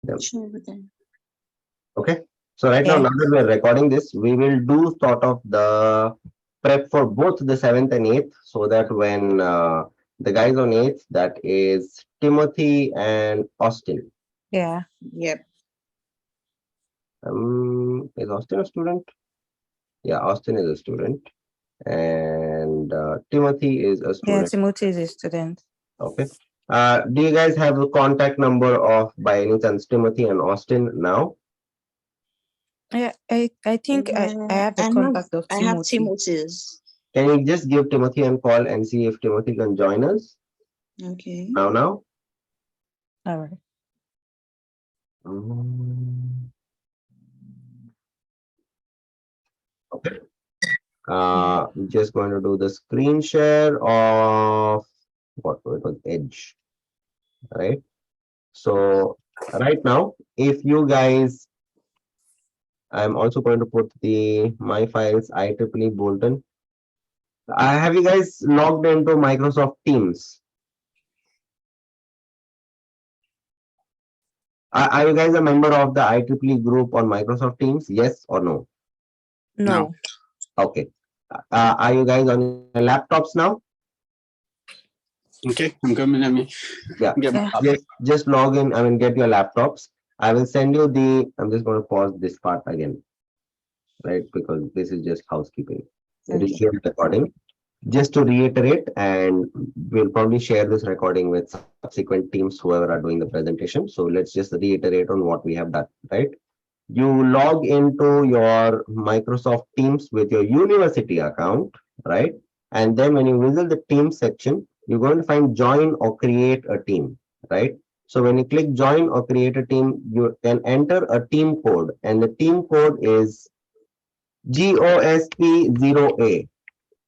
them. Sure then. Okay. So right now, Yeah. now that we are recording this, we will do sort of the prep for both the 7th and 8th, so that when the guys on 8th, that is Timothy and Austin. Yeah. Yep. Is Austin a student? Yeah, Austin is a student, and Timothy is a Yeah. student. Timothy is a student. Okay. Do you guys have the contact number of, by any chance, Timothy and Austin now? Yeah. I think I have the contact of I have Timothy. Timothy's. Can you just give Timothy a call and see if Timothy can join us Okay. now? All right. Um, Okay. I'm just going to do the screen share of what it was Edge, right? So right now, if you guys, I'm also going to put the my files IEEE Bolton. Have you guys logged into Microsoft Teams? Are you guys a member of the IEEE group on Microsoft Teams? Yes or no? No. No. Okay. Are you guys on your laptops now? Okay, I'm coming. Let me Yeah. get my Yeah. laptop. Just log in. I mean, get your laptops. I will send you the. I'm just going to pause this part again, right? Because this is just housekeeping. It is Okay. shared recording. Just to reiterate, and we'll probably share this recording with subsequent teams, whoever are doing the presentation. So let's just reiterate on what we have done, right? You log into your Microsoft Teams with your university account, right? And then when you visit the team section, you're going to find join or create a team, right? So when you click join or create a team, you can enter a team code, and the team code is GOSP0A,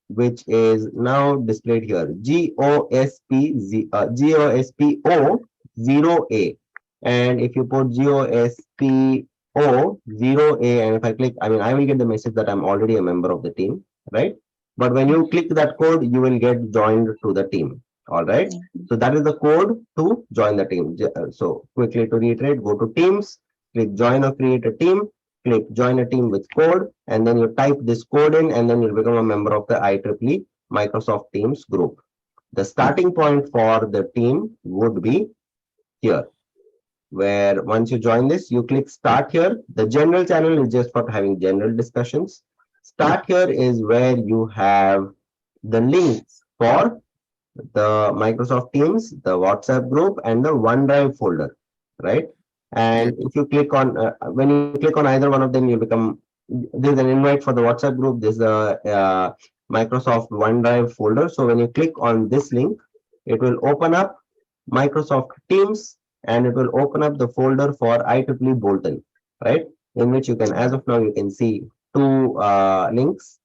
which is now displayed here. GOSPO0A. And if you put GOSPO0A, and if I click, I mean, I will get the message that I'm already a member of the team, right? But when you click that code, you will get joined to the team. All right. So that is the code to join the team. So quickly to reiterate, go to Teams, click join or create a team, click join a team with code, and then you type this code in, and then you'll become a member of the IEEE Microsoft Teams group. The starting point for the team would be here, where once you join this, you click start here. The general channel is just for having general discussions. Start here is where you have the links for the Microsoft Teams, the WhatsApp group, and the OneDrive folder, right? Yeah. And if you click on, when you click on either one of them, you become, there's an invite for the WhatsApp group, there's a Microsoft OneDrive folder. So when you click on this link, it will open up Microsoft Teams, and it will open up the folder for IEEE Bolton, right? In which you can, as of now, you can see two links.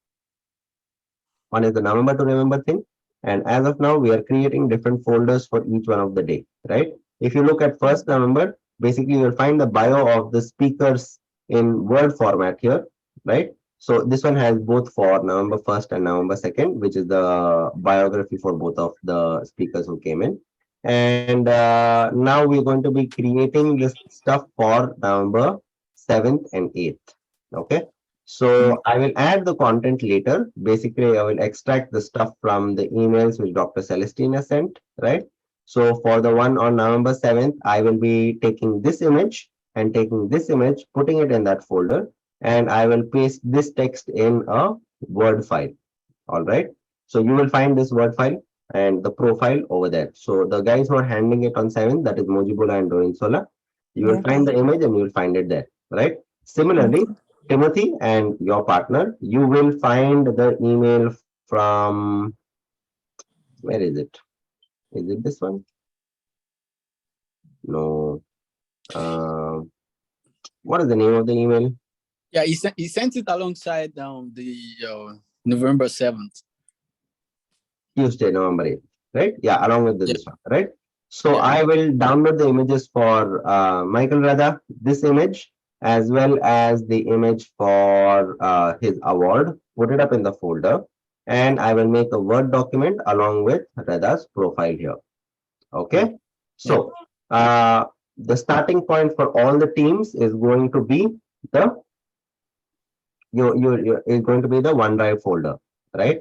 One is the November to Remember thing. And as of now, we are creating different folders for each one of the day, right? If you look at 1st November, basically you'll find the bio of the speakers in Word format here, right? So this one has both for November 1st and November 2nd, which is the biography for both of the speakers who came in. And now we're going to be creating this stuff for November 7th and 8th. Okay. So I will add the content later. Basically, I will extract the stuff from the emails which Dr. Celestina sent, right? So for the one on November 7th, I will be taking this image and taking this image, putting it in that folder, and I will paste this text in a Word file. All right. So you will find this Word file and the profile over there. So the guys who are handling it on 7th, that is Mojibula and Doinsola, you will Yeah. find the image and you will find it there, right? Similarly, Okay. Timothy and your partner, you will find the email from, where is it? Is it this one? No. Uh, what is the name of the email? Yeah, he sent it alongside the November 7th. Tuesday, November 8th, right? Yeah, along with Yeah. this one, right? So Yeah. I will download the images for Michael Radha, this image, as well as the image for his award, put it up in the folder, and I will make a Word document along with Radha's profile here. Okay. Yeah. So uh, the starting point for all the teams is going to be the is going to be the OneDrive folder, right?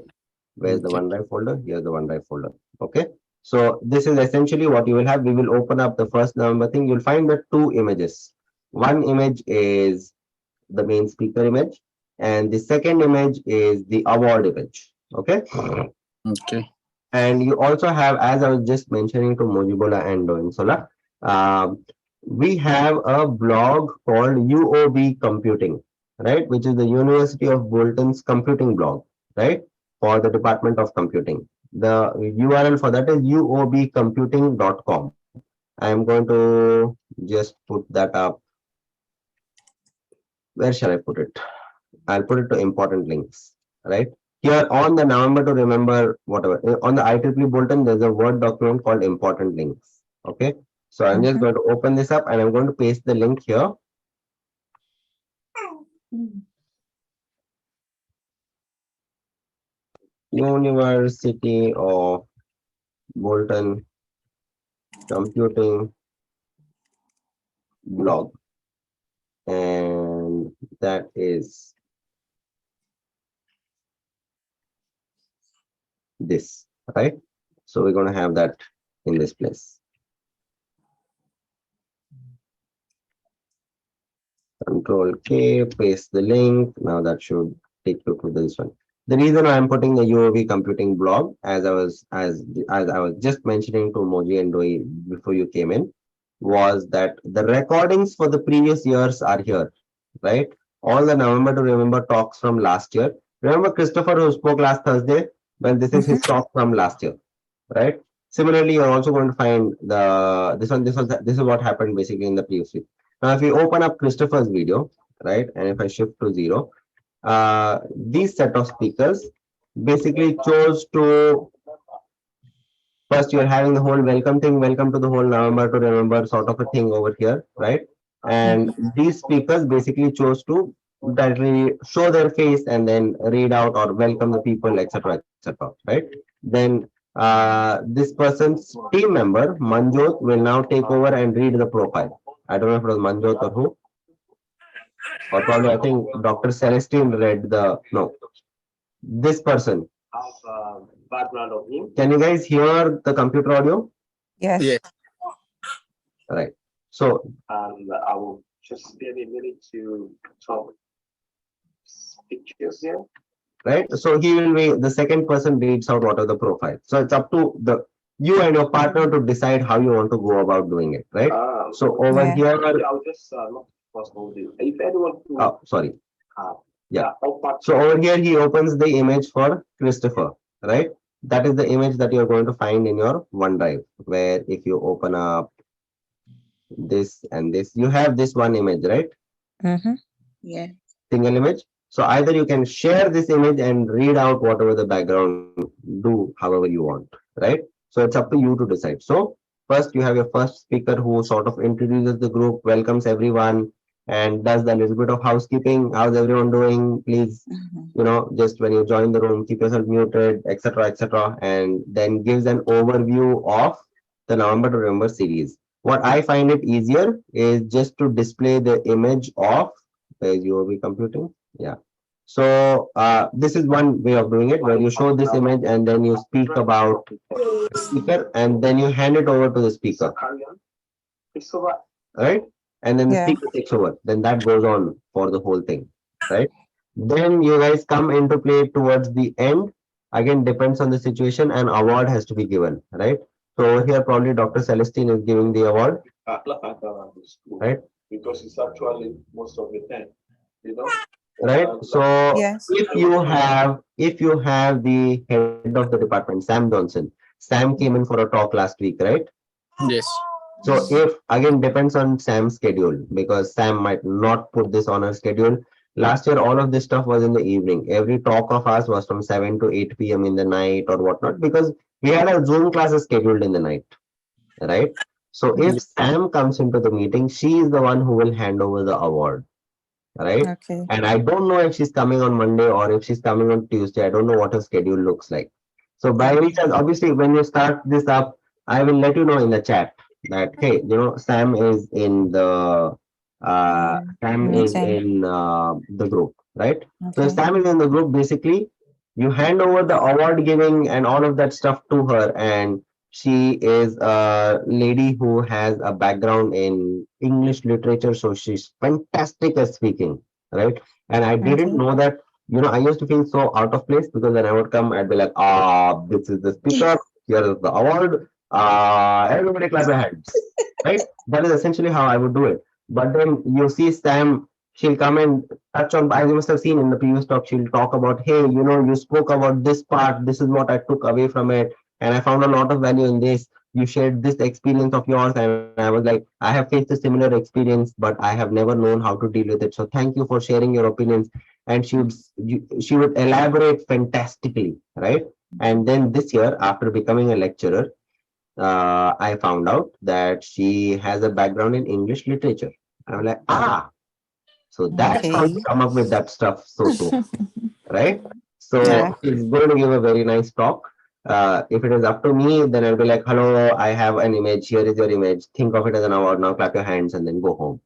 Where's the Okay. OneDrive folder? Here's the OneDrive folder. Okay. So this is essentially what you will have. We will open up the first November thing. You'll find the two images. One image is the main speaker image, and the second image is the award image. Okay. Okay. And you also have, as I was just mentioning to Mojibola and Doinsola, we have a blog called UOB Computing, right? Which is the University of Bolton's computing blog, right? For the Department of Computing. The URL for that is uobcomputing.com. I am going to just put that up. Where shall I put it? I'll put it to important links, right? Here on the November to remember, whatever, on the IEEE Bolton, there's a Word document called important links. Okay. So I'm just going to open this up and I'm going to paste the link here. University of Bolton Computing blog. And that is this, right? So we're going to have that in this place. Control K, paste the link. Now that should take you to this one. The reason I'm putting the UOV computing blog, as I was just mentioning to Moji and Doi before you came in, was that the recordings for the previous years are here, right? All the November to remember talks from last year. Remember Christopher who spoke last Thursday? Well, this is his talk from last year, right? Similarly, you're also going to find the this is what happened basically in the previous week. Now, if you open up Christopher's video, right, and if I shift to 0, these set of speakers basically chose to first you're having the whole welcome thing, welcome to the whole November to remember sort of a thing over here, right? And these speakers basically chose to directly show their face and then read out or welcome the people, etc., etc., right? Then this person's team member, Manjot, will now take over and read the profile. I don't know if it was Manjot or who, or probably I think Dr. Celestine read the, no, this person. Background of him. Can you guys hear the computer audio? Yes. Yeah. Right. So I will just spend a minute to talk pictures here. right? So he will be the second person reads out what are the profile. So it's up to the you and your partner to decide how you want to go about doing it, right? So over Yeah. here, I'll just not possible. If anyone oh, sorry. uh, Yeah. So over here, he opens the image for Christopher, right? That is the image that you're going to find in your OneDrive, where if you open up this and this, you have this one image, right? Yeah. Single image. So either you can share this image and read out whatever the background do however you want, right? So it's up to you to decide. So first you have your first speaker who sort of introduces the group, welcomes everyone, and does the little bit of housekeeping. How's everyone doing? Please, you know, just when you join the room, keep yourself muted, etc., etc., and then gives an overview of the November to Remember series. What I find it easier is just to display the image of the UOB computing. Yeah. So this is one way of doing it, where you show this image and then you speak about the speaker and then you hand it over to the speaker, right? And then the Yeah. speaker takes over. Then that goes on for the whole thing, right? Then you guys come into play towards the end. Again, depends on the situation, and award has to be given, right? So over here, probably Dr. Celestine is giving the award, right? Because it's actually most of the time, you know. Right. So Yes. if you have the head of the department, Sam Johnson, Sam came in for a talk last week, right? Yes. So if again depends on Sam's schedule, because Sam might not put this on her schedule. Last year, all of this stuff was in the evening. Every talk of ours was from 7 to 8 p.m. in the night or whatnot, because we had our Zoom classes scheduled in the night, right? So if Sam comes into the meeting, she is the one who will hand over the award, right? Okay. And I don't know if she's coming on Monday or if she's coming on Tuesday. I don't know what her schedule looks like. So by any chance, obviously, when you start this up, I will let you know in the chat, that, hey, Sam is in Same. the group, right? So if Okay. Sam is in the group, basically you hand over the award giving and all of that stuff to her, and she is a lady who has a background in English literature, so she's fantastic at speaking, right? And I didn't Okay. know that. I used to feel so out of place because when I would come, I'd be like, this is the speaker, here is the award, everybody clap your hands, right? That is essentially how I would do it. But then you see Sam, she'll come and touch on, as you must have seen in the previous talk, she'll talk about, hey, you spoke about this part, this is what I took away from it, and I found a lot of value in this. You shared this experience of yours, and I was like, I have faced a similar experience, but I have never known how to deal with it. So thank you for sharing your opinions. And she would elaborate fantastically, right? And then this year, after becoming a lecturer, I found out that she has a background in English literature. I'm like, so that's how you Okay. come up with that stuff so soon, right? Yeah. So she's going to give a very nice talk. If it is up to me, then I'll be like, hello, I have an image. Here is your image. Think of it as an award. Now clap your hands and then go home,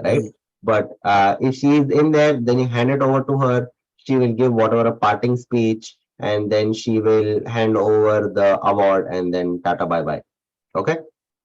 right? But if she is in there, then you hand it over to her. She will give whatever a parting speech, and then she will hand over the award, and then tata bye bye. Okay.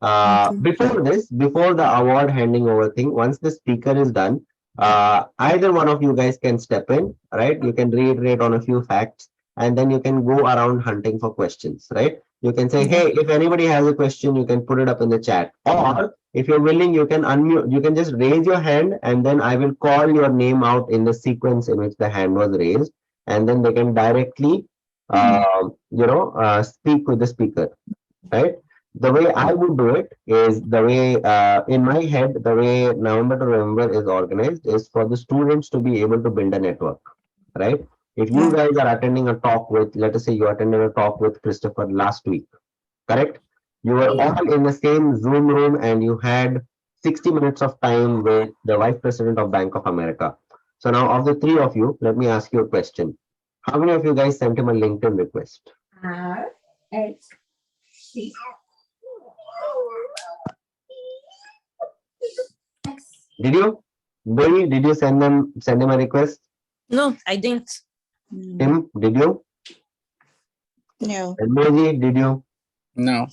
Okay. Before the award handing over thing, once the speaker is done, either one of you guys can step in, right? You can reiterate on a few facts, and then you can go around hunting for questions, right? You can say, Yeah. hey, if anybody has a question, you can put it up in the chat. Or if you're willing, you can unmute, you can just raise your hand, and then I will call your name out in the sequence in which the hand was raised, and then they can directly, speak with the speaker, right? The way I would do it is the way in my head, the way November to November is organized is for the students to be able to build a network, right? If you Yeah. guys are attending a talk with, let us say you attended a talk with Christopher last week, correct? You were all in the same Zoom room and you had 60 minutes of time with the Vice President of Bank of America. So now, of the three of you, let me ask you a question. How many of you guys sent him a LinkedIn request? Did you? Boy, did you send him a request? No, I didn't. Tim, did you? No. Edmoji, did you? No.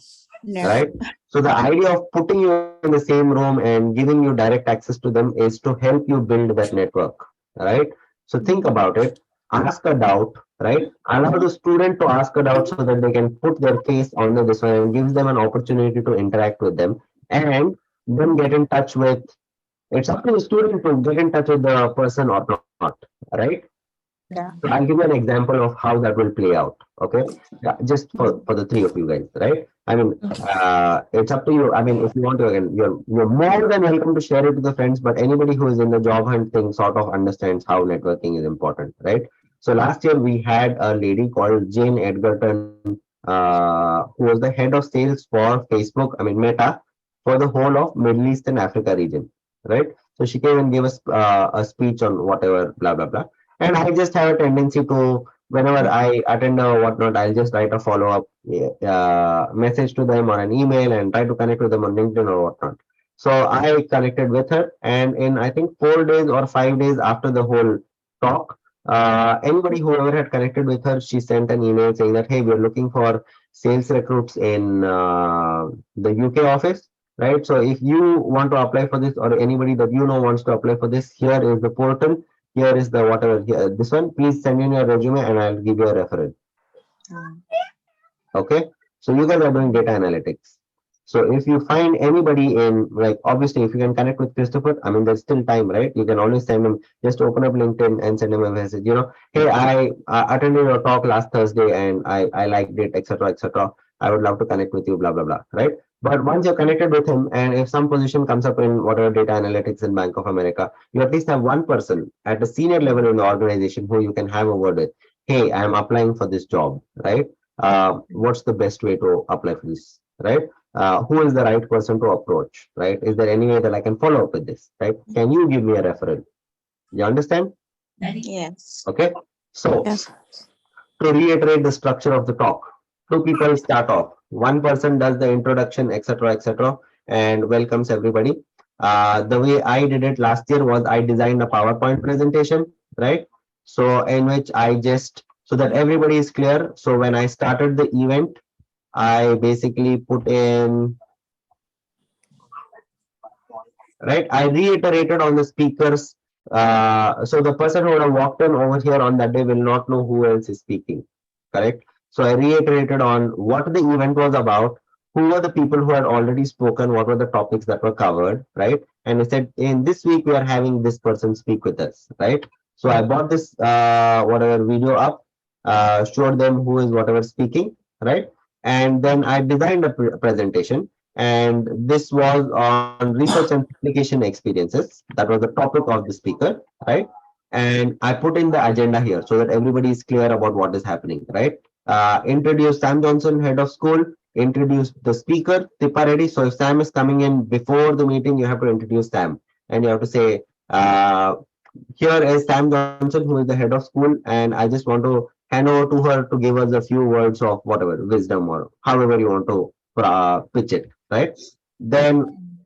No. Right? So the idea of putting you in the same room and giving you direct access to them is to help you build that network. Right? So think about it. Ask a doubt, right? Allow the student to ask a doubt so that they can put their face on the this one and gives them an opportunity to interact with them and then get in touch with. It's up to the student to get in touch with the person or not, right? Yeah. So I'll give you an example of how that will play out. Okay, yeah, just for the three of you guys, right? I mean, it's up to you. I mean, if you want to, again, you're more than welcome to share it with the friends. But anybody who is in the job hunt thing sort of understands how networking is important, right? So last year we had a lady called Jane Edgerton, who was the head of sales for Facebook. I mean, Meta for the whole of Middle East and Africa region, right? So she came and gave us a speech on whatever, blah blah blah. And I just have a tendency to, whenever I attend or whatnot, I'll just write a follow up message to them or an email and try to connect with them on LinkedIn or whatnot. So I connected with her, and in I think 4 days or 5 days after the whole talk, anybody who ever had connected with her, she sent an email saying that, hey, we're looking for sales recruits in the UK office. Right. So if you want to apply for this or anybody that you know wants to apply for this, here is the portal, here is the whatever here, this one, please send in your resume and I'll give you a referral. Okay, so you guys are doing data analytics. So if you find anybody in, like, obviously if you can connect with Christopher, I mean there's still time, right? You can always send him, just open up LinkedIn and send him a message, hey, I attended your talk last Thursday and I liked it, etc., etc. I would love to connect with you, blah blah blah, right? But once you're connected with him, and if some position comes up in whatever data analytics in Bank of America, you at least have one person at a senior level in the organization who you can have a word with. Hey, I'm applying for this job, right? What's the best way to apply for this, right? Who is the right person to approach, right? Is there any way that I can follow up with this, right? Can you give me a referral? You understand? Yes. Okay. So Yes. to reiterate the structure of the talk, two people start off. One person does the introduction, etc., etc., and welcomes everybody. The way I did it last year was I designed a PowerPoint presentation, right? So in which I just, so that everybody is clear. So when I started the event, I basically put in, right? I reiterated on the speakers. So the person who would have walked in over here on that day will not know who else is speaking, correct? So I reiterated on what the event was about, who were the people who had already spoken, what were the topics that were covered, right? And I said, in this week, we are having this person speak with us, right? So I brought this whatever video up, showed them who is whatever speaking, right? And then I designed a presentation, and this was on research and application experiences. That was the topic of the speaker, right? And I put in the agenda here so that everybody is clear about what is happening, right? Introduce Sam Johnson, head of school. Introduce the speaker, Tipa Reddy. So if Sam is coming in before the meeting, you have to introduce Sam, and you have to say, here is Sam Johnson, who is the head of school, and I just want to hand over to her to give us a few words of whatever wisdom or however you want to pitch it, right? Then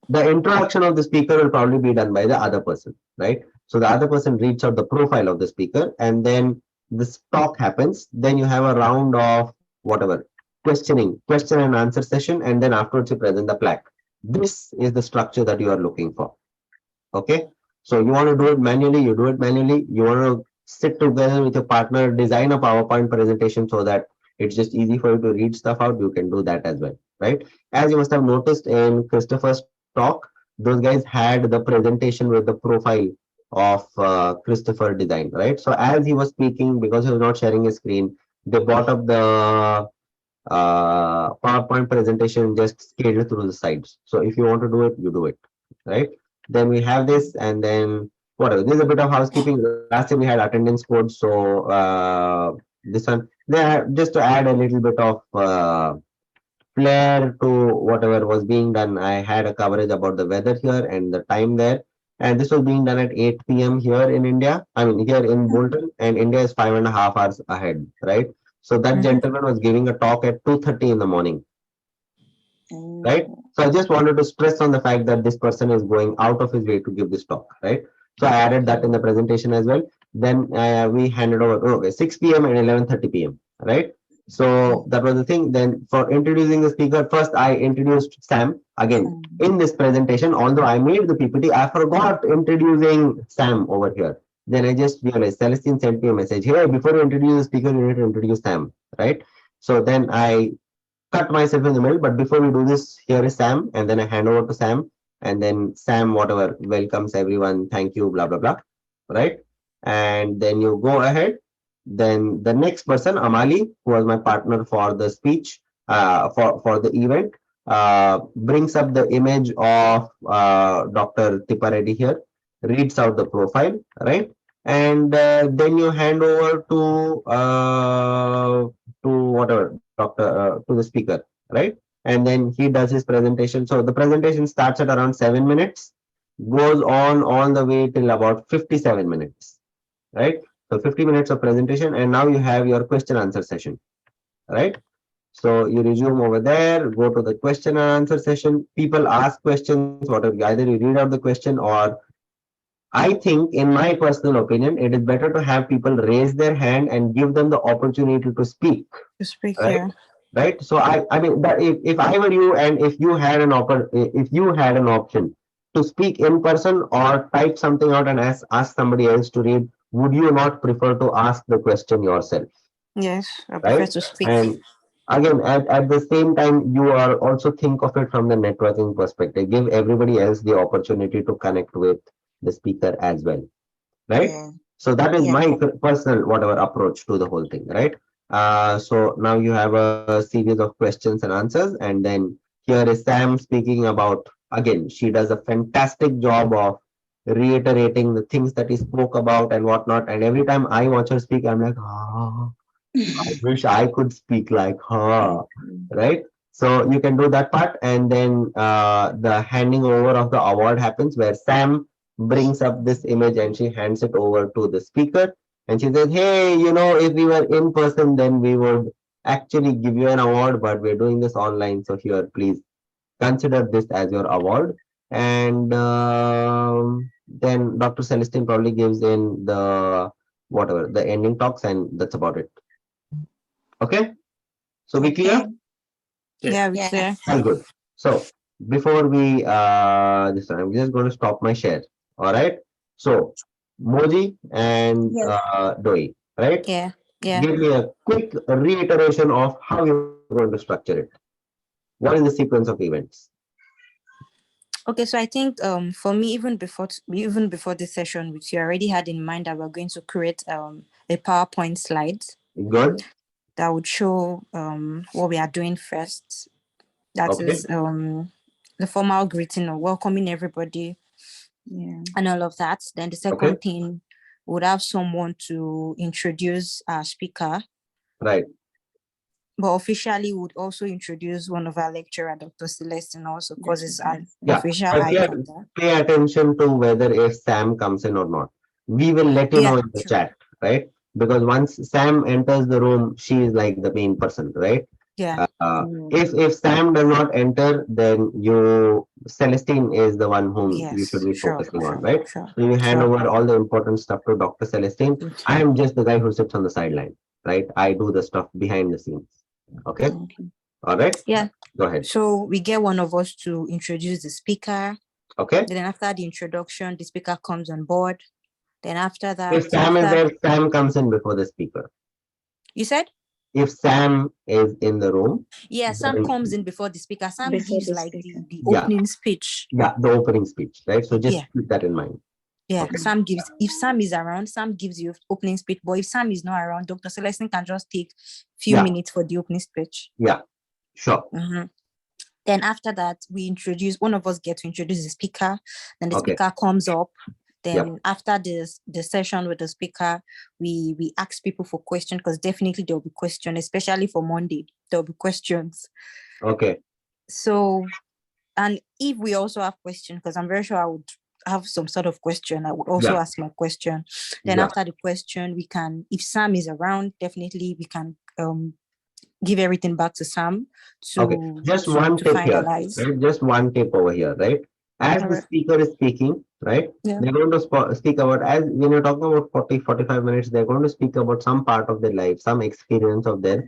the introduction of the speaker will probably be done by the other person, right? So the other person reads out the profile of the speaker, and then this talk happens. Then you have a round of whatever question and answer session, and then afterwards you present the plaque. This is the structure that you are looking for. Okay. So you want to do it manually, you do it manually. You want to sit together with your partner, design a PowerPoint presentation so that it's just easy for you to read stuff out. You can do that as well, right? As you must have noticed in Christopher's talk, those guys had the presentation with the profile of Christopher design, right? So as he was speaking, because he was not sharing his screen, they brought up the PowerPoint presentation just scaled through the sides. So if you want to do it, you do it, right? Then we have this, and then whatever. There's a bit of housekeeping. Last year we had attendance codes, so this one there just to add a little bit of flair to whatever was being done. I had a coverage about the weather here and the time there. And this was being done at 8 p.m. here in India. I mean, here in Bolton, and India is 5.5 hours ahead, right? So that gentleman was giving a talk at 2:30 in the morning, right? So I just wanted to stress on the fact that this person is going out of his way to give this talk, right? So I added that in the presentation as well. Then we handed over, okay, 6 p.m. and 11:30 p.m., right? So that was the thing. Then for introducing the speaker, first I introduced Sam again in this presentation. Although I made the PPT, I forgot introducing Sam over here. Then I just realized Celestine sent me a message. Hey, before you introduce the speaker, you need to introduce Sam, right? So then I cut myself in the middle. But before we do this, here is Sam, and then I hand over to Sam, and then Sam, whatever, welcomes everyone, thank you, blah blah blah, right? And then you go ahead. Then the next person, Amali, who was my partner for the speech, for the event, brings up the image of Dr. Tipareddy here, reads out the profile, right? And then you hand over to whatever to the speaker, right? And then he does his presentation. So the presentation starts at around 7 minutes, goes on all the way till about 57 minutes, right? So 50 minutes of presentation, and now you have your question answer session, right? So you resume over there, go to the question and answer session. People ask questions, whatever, either you read out the question, or I think, in my personal opinion, it is better to have people raise their hand and give them the opportunity to speak, To speak, right? yeah. Right. So I mean that if I were you, and if you had if you had an option to speak in person or type something out and ask somebody else to read, would you not prefer to ask the question yourself, Yes, I prefer right? to speak. And again, at the same time, you are also think of it from the networking perspective. Give everybody else the opportunity to connect with the speaker as well, right? Yeah. So that is Yeah. my personal whatever approach to the whole thing, right? So now you have a series of questions and answers, and then here is Sam speaking about, again, she does a fantastic job of reiterating the things that he spoke about and whatnot. And every time I watch her speak, I'm like, ah, I wish I could speak like her, right? So you can do that part, and then the handing over of the award happens where Sam brings up this image and she hands it over to the speaker, and she says, "Hey, if we were in person, then we would actually give you an award, but we're doing this online, so here, please." consider this as your award. And then Dr. Celestine probably gives in the whatever the ending talks, and that's about it. Okay, so we clear? Yeah, we Yeah. clear. All good. So before we this I'm just going to stop my share. All right. So Moji and Yes. Doi, right? Yeah, yeah. Give me a quick reiteration of how you're going to structure it. What is the sequence of events? Okay, so I think for me, even before this session, which you already had in mind, that we're going to create a PowerPoint slide Good. that would show what we are doing first. That Okay. is the formal greeting or welcoming everybody Yeah. and all of that. Then the second thing, would have someone to introduce our speaker, Right. but officially would also introduce one of our lecturer, Dr. Celestine, also because it's an Yeah. official But eye pay, contact. pay attention to whether if Sam comes in or not. We will let you Yeah, know in the sure. chat, right? Because once Sam enters the room, she is like the main person, right? Yeah. If Sam does not enter, then Celestine is the one whom you should Yes, be sure, focusing on, sure, right? sure, So you hand sure. over all the important stuff to Dr. Celestine. I am just the guy who sits on the sideline, right? I do the stuff behind the scenes. Okay. All right. Yeah. Go ahead. So we get one of us to introduce the speaker. Okay. Then after the introduction, the speaker comes on board. Then after that, If Sam is there, Sam comes in before the speaker. You said? If Sam is in the room, Yeah, Sam then- comes in before the speaker. Sam Before gives the like speaker. the Yeah. opening speech. yeah, the opening speech, right? So just Yeah. keep that in mind. Yeah, Okay. Sam gives, if Sam is around, Sam gives you opening speech. But if Sam is not around, Dr. Celestine can just take few Yeah. minutes for the opening speech. Yeah, sure. Mhm. Then after that, one of us get to introduce the speaker. Then the Okay. speaker comes up. Then after the session with the speaker, we ask people for questions, because definitely there will be questions, especially for Monday. There will be questions. Okay. So, and if we also have questions, because I'm very sure I would have some sort of question, I would also Yeah. ask my question. Then Yeah. after the question, we can, if Sam is around, definitely we can give everything back to Sam to, Okay. Just one to tip here, finalize. right? Just one tip over here, right? As the Alright. speaker is speaking, right? Yeah. They're going to speak about, as when you're talking about 40, 45 minutes, they're going to speak about some part of their life, some experience of their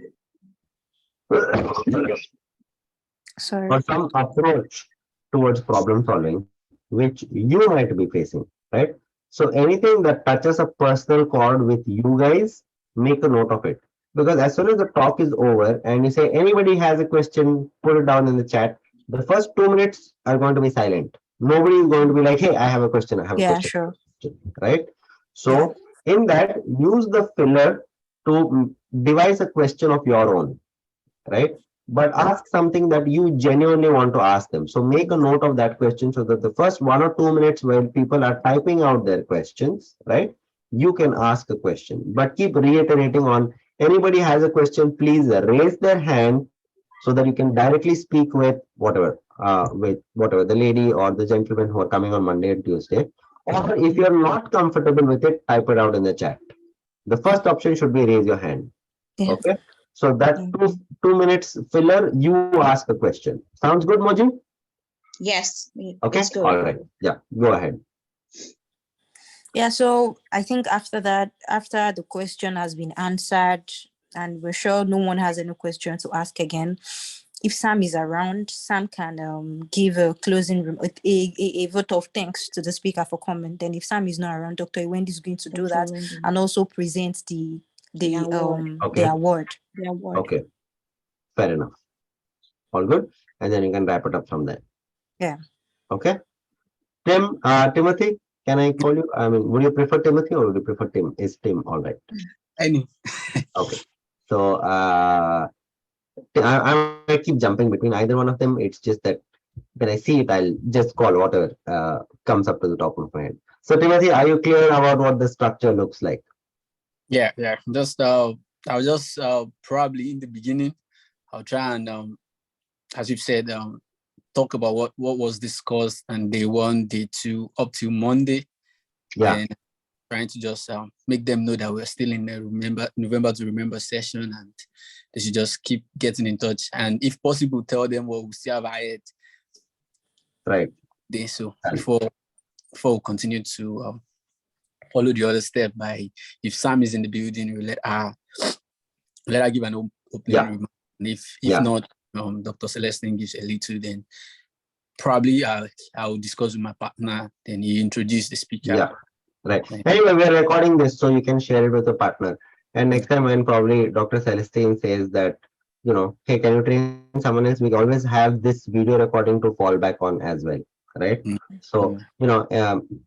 Sorry. or some approach towards problem solving, which you might be facing, right? So anything that touches a personal chord with you guys, make a note of it. Because as soon as the talk is over and you say anybody has a question, put it down in the chat. The first 2 minutes are going to be silent. Nobody is going to be like, hey, I have a question, I have a Yeah, question, sure. right? So in that, use the filler to devise a question of your own, right? But ask something that you genuinely want to ask them. So make a note of that question so that the first 1 or 2 minutes when people are typing out their questions, right? You can ask a question, but keep reiterating on anybody has a question, please raise their hand so that you can directly speak with whatever the lady or the gentleman who are coming on Monday and Tuesday. Or if you're not comfortable with it, type it out in the chat. The first option should be raise your hand. Yeah. Okay. So that 2 minutes filler, you ask a question. Sounds good, Moji? Yes. Okay. It's good. All right. Yeah. Go ahead. Yeah, so I think after that, after the question has been answered, and we're sure no one has any question to ask again, if Sam is around, Sam can give a closing a vote of thanks to the speaker for comment. Then if Sam is not around, Dr. Wendy is going to do that and also present the award. Okay. award. The award. Okay. Fair enough. All good. And then you can wrap it up from there. Yeah. Okay. Timothy, can I call you? I mean, would you prefer Timothy or would you prefer Tim? Is Tim all right? Any. Okay. So I keep jumping between either one of them. It's just that when I see it, I'll just call whatever comes up to the top of my head. So Timothy, are you clear about what the structure looks like? Yeah. Just I'll just probably in the beginning, I'll try and as you've said, talk about what was discussed on day 1, day 2, up to Monday. Yeah. And trying to just make them know that we're still in the November to Remember session, and they should just keep getting in touch. And if possible, tell them what we still have ahead Right. Day. So Correct. before we continue to follow the other step by, if Sam is in the building, we let her give an opening Yeah. remark. And if Yeah. not, Dr. Celestine gives a little, then probably I'll discuss with my partner. Then he introduce the speaker. Yeah. Right. Right. Anyway, we're recording this so you can share it with a partner. And next time when probably Dr. Celestine says that, you know, hey, can you train someone else? We always have this video recording to fall back on as well. Right. Mm. So, you know,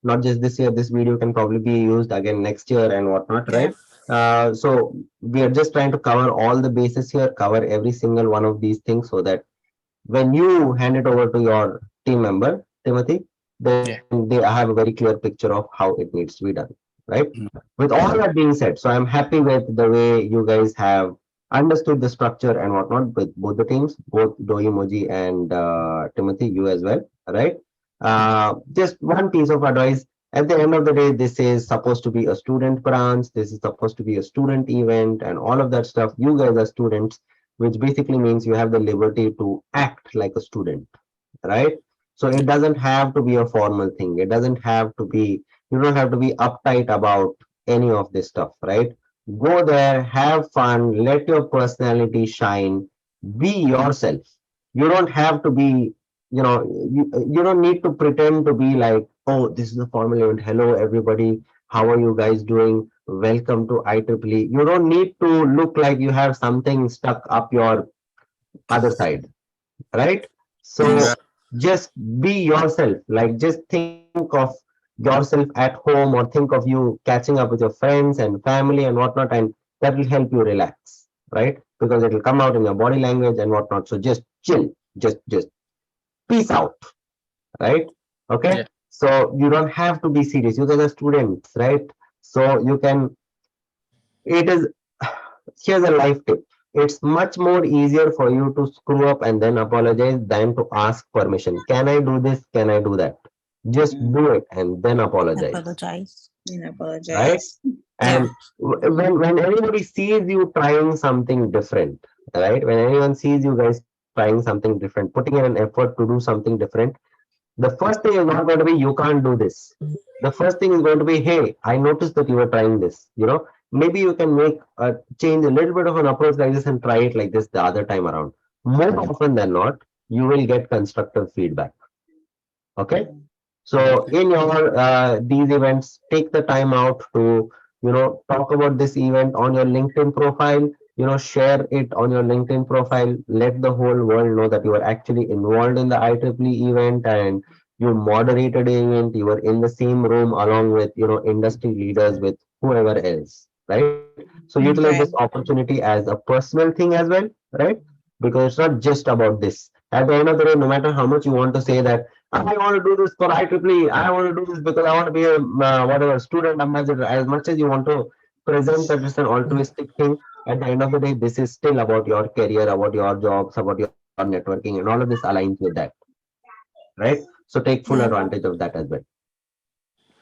not just this year, this video can probably be used again next year and whatnot, Yeah. right? So we are just trying to cover all the bases here, cover every single one of these things so that when you hand it over to your team member, Timothy, then they have a very clear picture of how it needs to be done, right? Mm. With all that being said, so I'm happy with the way you guys have understood the structure and whatnot with both the teams, both Doi Moji and Timothy, you as well, right? Just one piece of advice. At the end of the day, this is supposed to be a student branch. This is supposed to be a student event and all of that stuff. You guys are students, which basically means you have the liberty to act like a student, right? So it doesn't have to be a formal thing. It doesn't have to be, you don't have to be uptight about any of this stuff, right? Go there, have fun, let your personality shine, be yourself. You don't have to be, you don't need to pretend to be like, oh, this is a formal event. Hello, everybody. How are you guys doing? Welcome to IEEE. You don't need to look like you have something stuck up your other side, right? So Yeah. just be yourself. Like just think of yourself at home or think of you catching up with your friends and family and whatnot, and that will help you relax, right? Because it will come out in your body language and whatnot. So just chill, just peace out, right? Okay. Yeah. So you don't have to be serious. You guys are students, right? So you can, it is, here's a life tip. It's much more easier for you to screw up and then apologize than to ask permission. Can I do this? Can I do that? Just do it and then apologize, Apologize. And right? apologize. And when anybody sees you trying something different, right? When anyone sees you guys trying something different, putting in an effort to do something different, the first thing is not going to be, you can't do this. The first thing is going to be, hey, I noticed that you were trying this. You know, maybe you can make a change, a little bit of an approach like this and try it like this the other time around. More often than not, you will get constructive feedback. Okay. So in your these events, take the time out to, talk about this event on your LinkedIn profile. Share it on your LinkedIn profile. Let the whole world know that you are actually involved in the IEEE event and you moderated the event. You were in the same room along with, industry leaders, with whoever else, right? So utilize this Right. opportunity as a personal thing as well, right? Because it's not just about this. At the end of the day, no matter how much you want to say that I want to do this for IEEE. I want to do this because I want to be a whatever student ambassador. As much as you want to present that it's an altruistic thing, at the end of the day, this is still about your career, about your jobs, about your networking, and all of this aligns with that, right? So take full Yeah. advantage of that as well.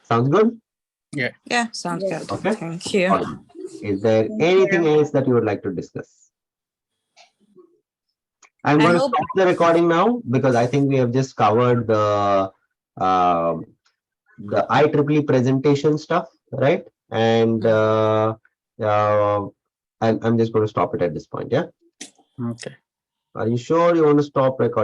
Sounds good? Yeah, sounds Yeah. good. Okay. Thank you. All right. Is there Thank anything you. else that you would like to discuss? I'm I going to hope stop the recording now because I think we have just covered uh, the IEEE presentation stuff, right? And uh, I'm just going to stop it at this point. Yeah. Okay. Are you sure you want to stop recording?